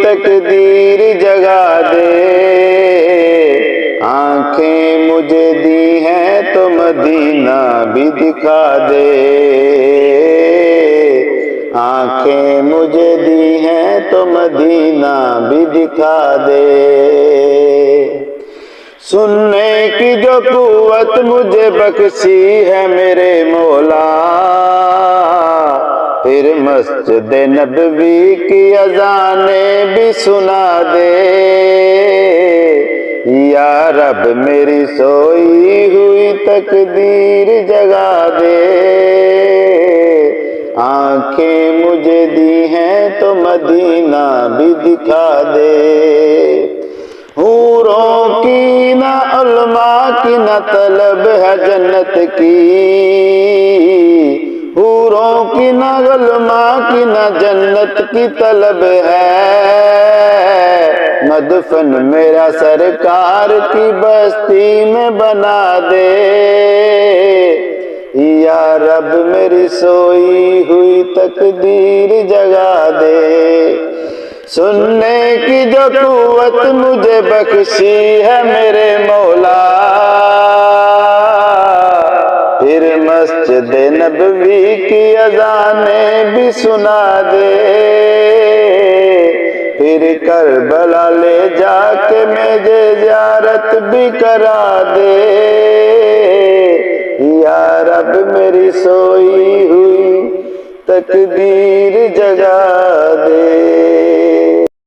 تقدیر جگا دے، آنکھیں مجھے دی ہیں تو مدینہ بھی دکھا دے، آنکھیں مجھے دی ہیں تو مدینہ بھی دکھا دے۔ سننے کی جو قوت مجھے بخشی ہے میرے مولا، پھر مسجد نبوی کی اذانیں بھی سنا دے، یا رب میری سوئی ہوئی تقدیر جگا دے، آنکھیں مجھے دی ہیں تو مدینہ بھی دکھا دے۔ حوروں کی نہ علماء کی نہ طلب ہے جنت کی، حوروں کی نہ علماء کی نہ جنت کی طلب ہے، مدفن میرا سرکار کی بستی میں بنا دے، یا رب میری سوئی ہوئی تقدیر جگا دے۔ سننے کی جو قوت مجھے بخشی ہے میرے مولا، پھر مسجد نبوی کی اذانیں بھی سنا دے، پھر کربلا لے جا کے مجھے زیارت بھی کرا دے، یا رب میری سوئی ہوئی تقدیر جگا دے۔